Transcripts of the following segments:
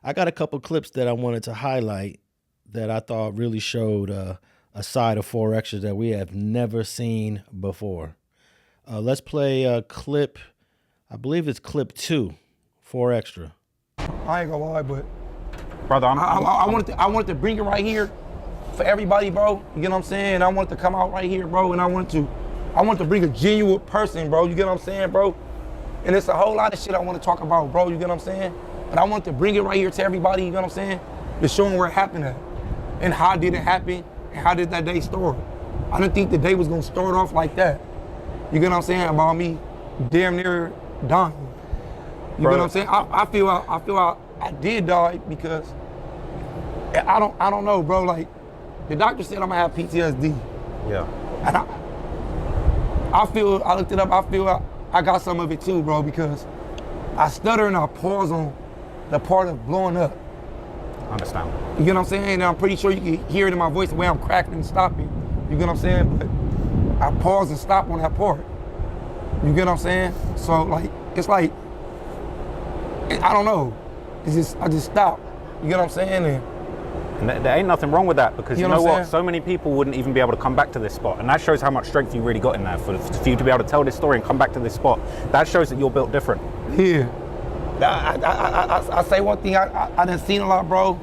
I got a couple clips that I wanted to highlight that I thought really showed a side of 4Extras that we have never seen before. Let's play a clip. I believe it's clip 2, 4Extra. I ain't gonna lie, but brother, I wanted to bring it right here for everybody, bro. You get what I'm saying? I wanted to come out right here, bro, and I want to bring a genuine person, bro. You get what I'm saying, bro? And it's a whole lot of shit I want to talk about, bro. You get what I'm saying? But I want to bring it right here to everybody. You get what I'm saying? To show them where it happened at, and how did it happen, and how did that day start. I didn't think the day was gonna start off like that. You get what I'm saying? About me damn near dying. You get what I'm saying? I feel I did die because I don't know, bro. Like the doctor said I'm gonna have PTSD. Yeah. And I looked it up. I feel I got some of it too, bro, because I stutter and I pause on the part of blowing up. Understand. You get what I'm saying? And I'm pretty sure you can hear it in my voice the way I'm cracking and stopping. You get what I'm saying? But I pause and stop on that part. You get what I'm saying? So like, it's like, I don't know. It's just, I just stop. You get what I'm saying? And there ain't nothing wrong with that, because you know what? saying? So many people wouldn't even be able to come back to this spot. And that shows how much strength you really got in there. For you to be able to tell this story and come back to this spot, that shows that you're built different. Yeah. I say one thing, I done seen a lot, bro.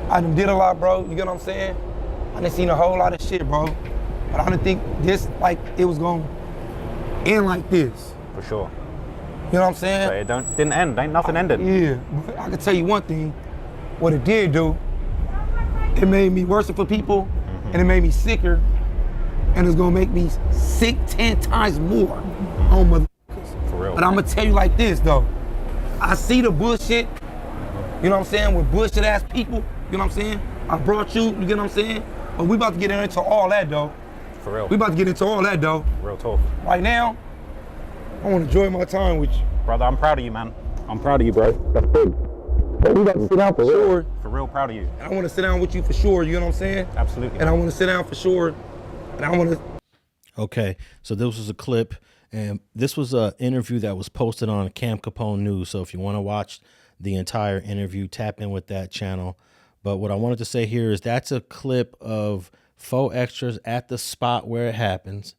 I done did a lot, bro. You get what I'm saying? I done seen a whole lot of shit, bro. But I didn't think this, like, it was gonna end like this. For sure. You know what I'm saying? But it didn't end. Ain't nothing ended. Yeah, but I can tell you one thing. What it did do, it made me worse for people, and it made me sicker, and it's gonna make me sick 10 times more on motherfuckers. For real. But I'm gonna tell you like this, though. I see the bullshit, you know what I'm saying, with bullshit ass people, you know what I'm saying? I brought you get what I'm saying? But we about to get into all that, though. For real. We about to get into all that, though. Real talk. Right now, I wanna enjoy my time with you. Brother, I'm proud of you, man. I'm proud of you, bro. That's big. But we about to sit down for sure. For real proud of you. And I wanna sit down with you for sure, you know what I'm saying? Absolutely. And I wanna sit down for sure, and I wanna... Okay, so this was a clip, and this was an interview that was posted on Cam Capone News. So if you want to watch the entire interview, tap in with that channel. But what I wanted to say here is that's a clip of 4Extras at the spot where it happens.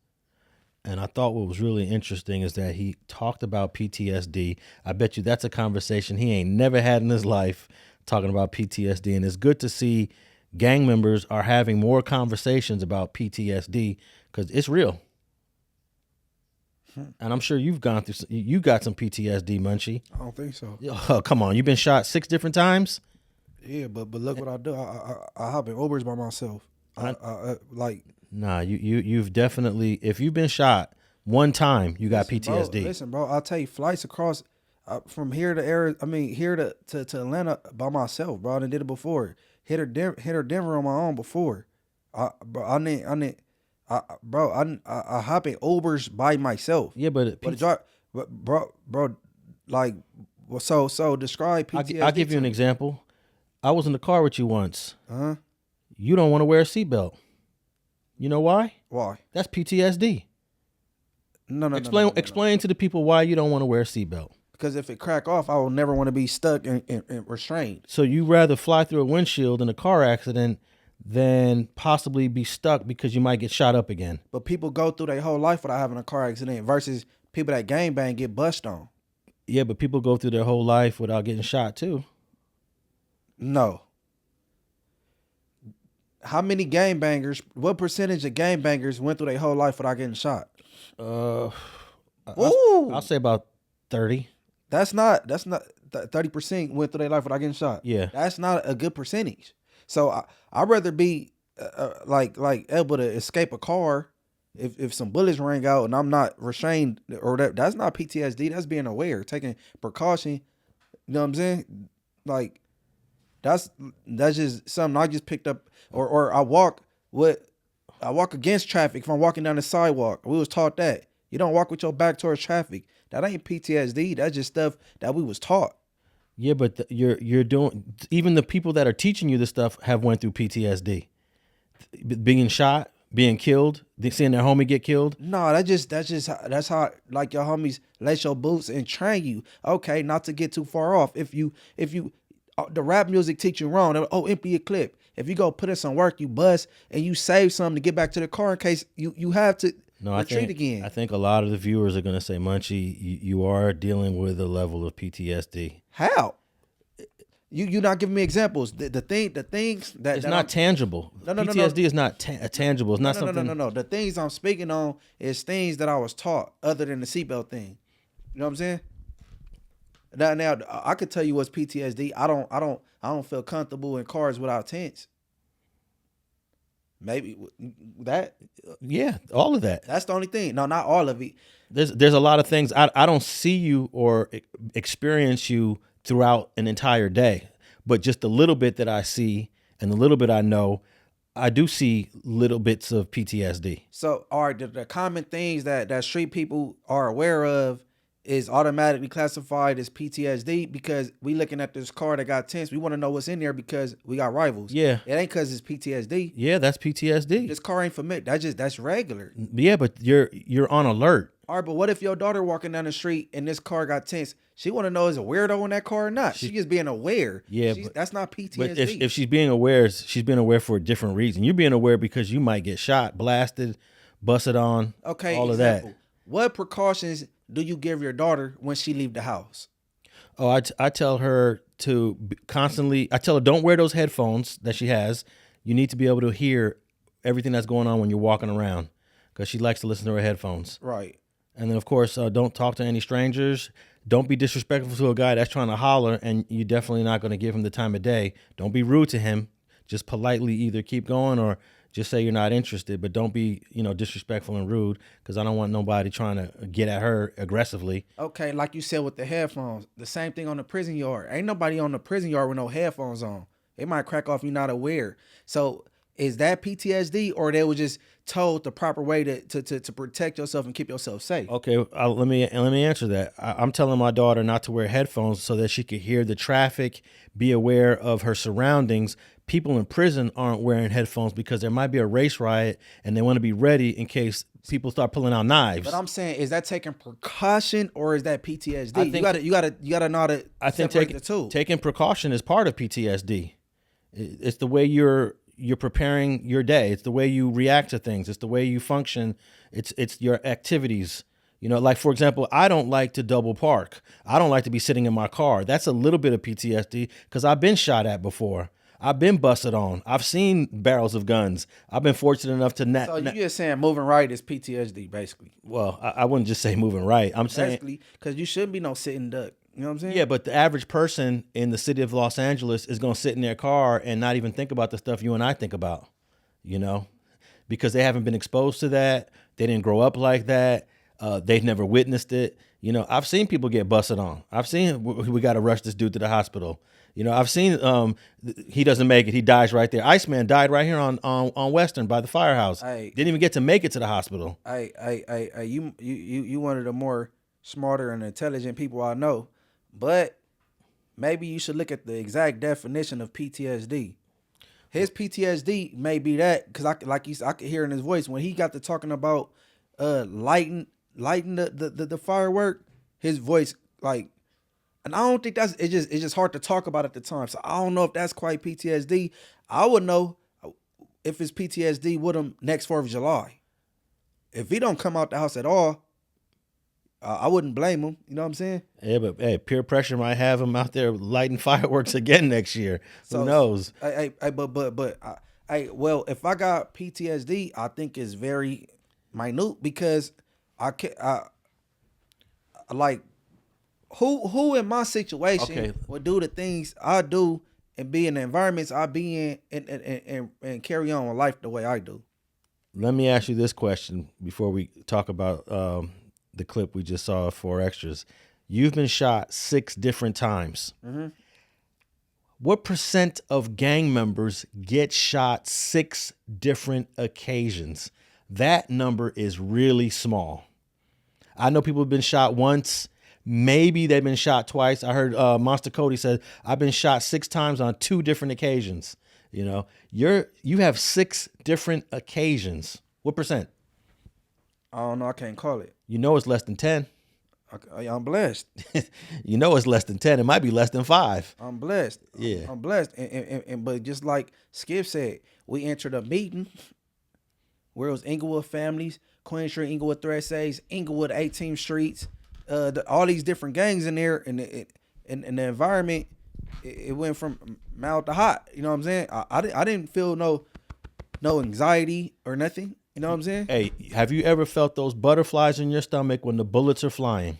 And I thought what was really interesting is that he talked about PTSD. I bet you that's a conversation he ain't never had in his life, talking about PTSD. And it's good to see gang members are having more conversations about PTSD because it's real. And I'm sure you've gone through, you got some PTSD, Munchie. I don't think so. Oh, come on. You've been shot 6 different times? Yeah, but look what I do. I hop in Ubers by myself. Like, nah, you've definitely, if you've been shot one time, you got PTSD. Listen, bro, I'll tell you, flights across from here to here to Atlanta by myself, bro. I done did it before. Hit her Denver on my own before. I hop in Ubers by myself. Yeah, but bro, like, so describe PTSD. I'll give you an example. I was in the car with you once. Uh-huh. You don't want to wear a seatbelt. You know why? Why? That's PTSD. No. Explain to the people why you don't want to wear a seatbelt. Because if it crack off, I will never want to be stuck and restrained. So you rather fly through a windshield in a car accident than possibly be stuck because you might get shot up again. But people go through their whole life without having a car accident versus people that gangbang get bust on. Yeah, but people go through their whole life without getting shot too. No. How many gangbangers, what percentage of gangbangers went through their whole life without getting shot? I'll say about 30. That's not 30% went through their life without getting shot. Yeah. That's not a good percentage. So I'd rather be like able to escape a car if some bullets rang out and I'm not restrained, or that's not PTSD. That's being aware, taking precaution. You know what I'm saying? Like that's just something I just picked up. Or I walk against traffic if I'm walking down the sidewalk. We was taught that you don't walk with your back towards traffic. That ain't PTSD. That's just stuff that we was taught. Yeah, but you're doing, even the people that are teaching you this stuff have went through PTSD. Being shot, being killed, seeing their homie get killed. No, that's how like your homies lace your boots and train you. Okay, not to get too far off. If you the rap music teach you wrong. Oh, empty your clip. If you go put in some work, you bust and you save something to get back to the car in case you have to retreat again. I think a lot of the viewers are going to say, Munchie, you are dealing with a level of PTSD. How? You not giving me examples. The things that It's not tangible. PTSD is not tangible. It's not something. No. The things I'm speaking on is things that I was taught other than the seatbelt thing. You know what I'm saying? Now I could tell you what's PTSD. I don't feel comfortable in cars without tents. Maybe that. Yeah, all of that. That's the only thing. No, not all of it. There's a lot of things. I don't see you or experience you throughout an entire day, but just the little bit that I see and the little bit I know, I do see little bits of PTSD. So are the common things that street people are aware of is automatically classified as PTSD because we looking at this car that got tents. We want to know what's in there because we got rivals. Yeah. It ain't because it's PTSD. Yeah, that's PTSD. This car ain't familiar. That's regular. Yeah, but you're on alert. All right, but what if your daughter walking down the street and this car got tents? She want to know is a weirdo in that car or not. She's just being aware. Yeah, that's not PTSD. But if she's being aware for a different reason. You're being aware because you might get shot, blasted, busted on. Okay, all example. of that. What precautions do you give your daughter when she leave the house? Oh, I tell her to constantly. I tell her don't wear those headphones that she has. You need to be able to hear everything that's going on when you're walking around because she likes to listen to her headphones. Right. And then, of course, don't talk to any strangers. Don't be disrespectful to a guy that's trying to holler, and you're definitely not going to give him the time of day. Don't be rude to him. Just politely either keep going or just say you're not interested, but don't be, disrespectful and rude because I don't want nobody trying to get at her aggressively. Okay, like you said with the headphones, the same thing on the prison yard. Ain't nobody on the prison yard with no headphones on. It might crack off, you're not aware. So is that PTSD or they were just told the proper way to protect yourself and keep yourself safe? Okay, let me answer that. I'm telling my daughter not to wear headphones so that she could hear the traffic, be aware of her surroundings. People in prison aren't wearing headphones because there might be a race riot and they want to be ready in case people start pulling out knives. But I'm saying, is that taking precaution or is that PTSD? I think, you gotta know how to separate the two. Taking precaution is part of PTSD. It's the way you're preparing your day. It's the way you react to things. It's the way you function. It's your activities. Like, for example, I don't like to double park. I don't like to be sitting in my car. That's a little bit of PTSD because I've been shot at before. I've been busted on. I've seen barrels of guns. I've been fortunate enough to not. So you're just saying moving right is PTSD, basically. Well, I wouldn't just say moving right. I'm saying basically because you shouldn't be no sitting duck. You know what I'm saying? Yeah, but the average person in the city of Los Angeles is going to sit in their car and not even think about the stuff you and I think about, because they haven't been exposed to that. They didn't grow up like that. They've never witnessed it. I've seen people get busted on. I've seen we got to rush this dude to the hospital. I've seen he doesn't make it. He dies right there. Iceman died right here on Western by the firehouse. Didn't even get to make it to the hospital. You one of the more smarter and intelligent people I know. But maybe you should look at the exact definition of PTSD. His PTSD may be that because I could hear in his voice when he got to talking about lighting the firework. His voice and I don't think it's just hard to talk about at the time. So I don't know if that's quite PTSD. I would know if it's PTSD with him next 4th of July. If he don't come out the house at all, I wouldn't blame him. You know what I'm saying? Yeah, but hey, peer pressure might have him out there lighting fireworks again next year. Who knows? Well, if I got PTSD, I think it's very minute because who in my situation would do the things I do and be in the environments I be in and carry on with life the way I do. Let me ask you this question before we talk about the clip we just saw of 4 Extras. You've been shot 6 different times. Mm-hmm. What % of gang members get shot 6 different occasions? That number is really small. I know people have been shot once. Maybe they've been shot twice. I heard Monster Cody said, I've been shot 6 times on 2 different occasions. You have 6 different occasions. What %? I don't know. I can't call it. It's less than 10. I'm blessed. You know it's less than 10. It might be less than 5. I'm blessed. Yeah. I'm blessed. And but just like Skip said, we entered a meeting where it was Inglewood families, Queen Street, Inglewood Threadsays, Inglewood 18th Streets, all these different gangs in there, and the environment, it went from mild to hot. You know what I'm saying? I didn't feel no anxiety or nothing. You know what I'm saying? Hey, have you ever felt those butterflies in your stomach when the bullets are flying?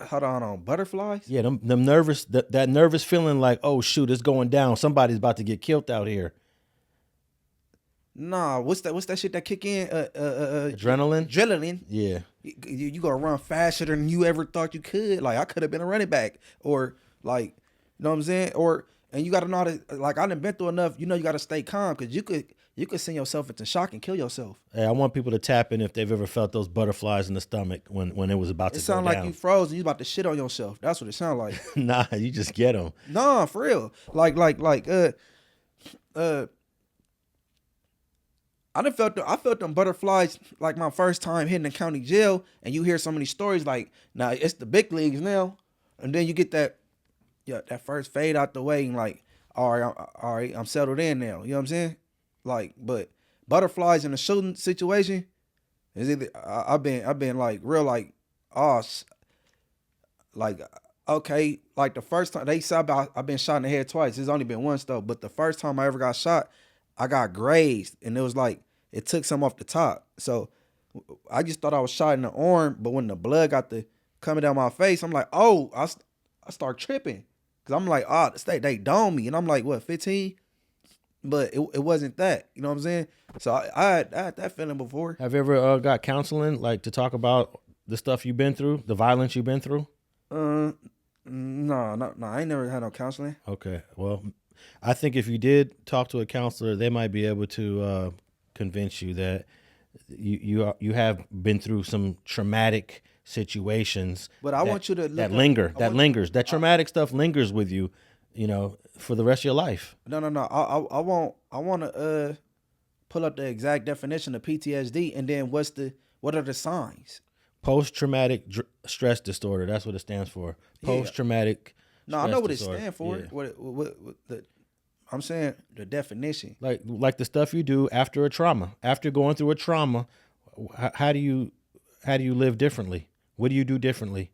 Hold on, butterflies? Yeah, them nervous, that nervous feeling like, oh shoot, it's going down. Somebody's about to get killed out here. Nah, what's that shit that kick in? Adrenaline? Adrenaline. Yeah. You gonna run faster than you ever thought you could. Like I could have been a running back, or like, you know what I'm saying? And you gotta know how to, like, I done been through enough. You know, you gotta stay calm because you could send yourself into shock and kill yourself. Hey, I want people to tap in if they've ever felt those butterflies in the stomach when it was about to It go sound down. like you froze and you about to shit on yourself. That's what it sound like. Nah, you just get them. Nah, for real. Like I felt them butterflies like my first time hitting the county jail, and you hear so many stories like, nah, it's the big leagues now, and then you get that first fade out the way, and like, all right, I'm settled in now. You know what I'm saying? Like, but butterflies in a shooting situation is either I've been like real like, like, okay, like the first time they said I've been shot in the head twice. It's only been once though, but the first time I ever got shot, I got grazed, and it was like it took some off the top. So I just thought I was shot in the arm, but when the blood got coming down my face, I'm like, oh, I start tripping because I'm like, oh, they domed me, and I'm like, what, 15? But it wasn't that, you know what I'm saying? So I had that feeling before. Have you ever got counseling, like to talk about the stuff you've been through, the violence you've been through? No, I ain't never had no counseling. Okay, well, I think if you did talk to a counselor, they might be able to convince you that you have been through some traumatic situations. But I want you to look that up- linger. I That want- lingers. That traumatic stuff lingers with you, you know, for the rest of your life. No. I want to pull up the exact definition of PTSD, and then what are the signs? Post-traumatic stress disorder. That's what it stands for. Post-traumatic. No, I know what it disorder. stands for. Yeah. What I'm saying the definition. Like the stuff you do after a trauma, after going through a trauma. How do you live differently? What do you do differently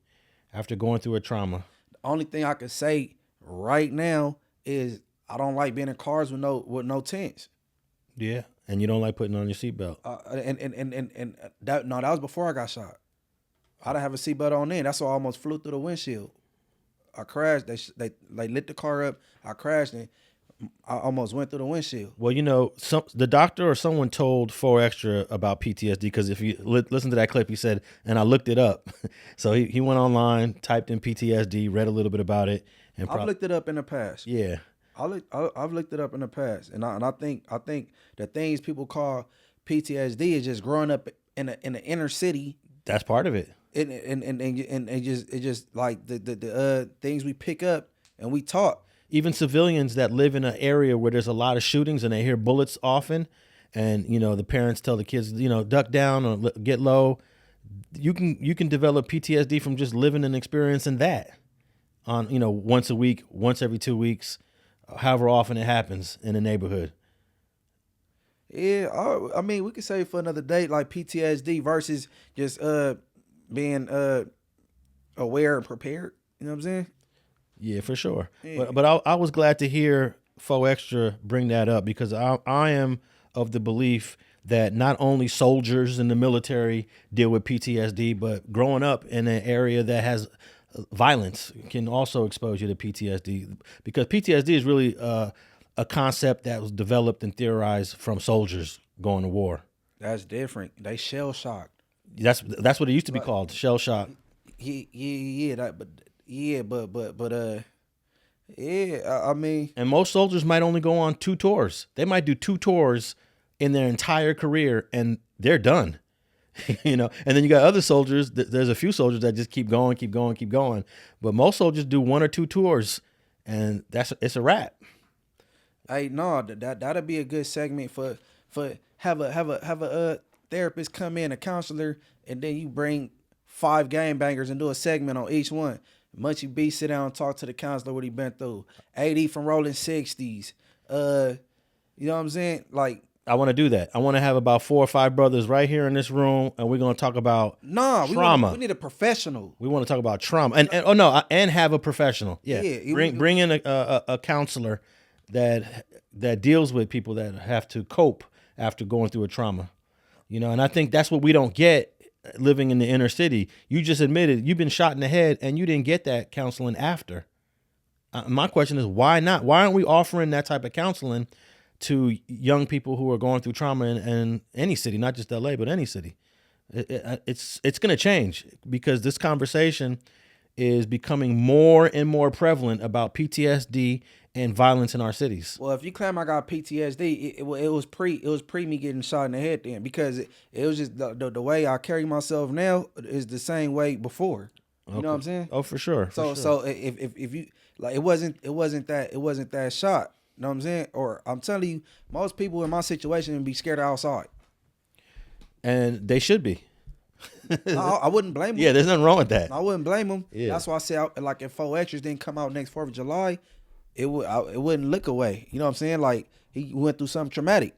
after going through a trauma? The only thing I can say right now is I don't like being in cars with no tents. Yeah, and you don't like putting on your seatbelt. And that was before I got shot. I didn't have a seatbelt on then. That's why I almost flew through the windshield. I crashed. They lit the car up. I crashed and I almost went through the windshield. Well, you know, the doctor or someone told 4Extra about PTSD because if you listen to that clip, he said, and I looked it up. So he went online, typed in PTSD, read a little bit about it, and I've looked it up in the past. Yeah, I've looked it up in the past, and I think the things people call PTSD is just growing up in the inner city. that's part of it. And just like the things we pick up and we taught. Even civilians that live in an area where there's a lot of shootings and they hear bullets often, and you know the parents tell the kids, you know, duck down or get low. You can develop PTSD from just living and experiencing that on, you know, once a week, once every 2 weeks, however often it happens in a neighborhood. Yeah, I mean, we could say for another day, like PTSD versus just being aware and prepared. You know what I'm saying? Yeah, for sure. Yeah. But I was glad to hear 4Extra bring that up because I am of the belief that not only soldiers in the military deal with PTSD, but growing up in an area that has violence can also expose you to PTSD because PTSD is really a concept that was developed and theorized from soldiers going to war. That's different. They shell shocked. That's what it used to be called, shell shock. I mean, And most soldiers might only go on 2 tours. They might do 2 tours in their entire career and they're done. You know, and then you got other soldiers. There's a few soldiers that just keep going. But most soldiers do 1 or 2 tours and it's a wrap. hey, no, that'll be a good segment for have a therapist come in, a counselor, and then you bring 5 game bangers and do a segment on each one. Munchie B sit down and talk to the counselor what he been through. AD from Rollin 60s. You know what I'm saying? Like, I want to do that. I want to have about 4 or 5 brothers right here in this room, and we're going to talk about trauma. We need a professional. We want to talk about trauma, and have a professional. Yeah, bring in a counselor that deals with people that have to cope after going through a trauma. You know, and I think that's what we don't get living in the inner city. You just admitted you've been shot in the head, and you didn't get that counseling after. My question is, why not? Why aren't we offering that type of counseling to young people who are going through trauma in any city, not just LA, but any city? It's going to change because this conversation is becoming more and more prevalent about PTSD and violence in our cities. Well, if you claim I got PTSD, it was pre me getting shot in the head then, because it was just the way I carry myself now is the same way before. You know what I'm saying? Oh, for sure. So if you like, it wasn't that shot. You know what I'm saying? Or I'm telling you, most people in my situation would be scared of outside. And they should be. No, I wouldn't blame them. Yeah, there's nothing wrong with that. I wouldn't blame them. Yeah. That's why I said, like, if 4 Extras didn't come out next 4th of July, it wouldn't look away. You know what I'm saying? Like, he went through something traumatic.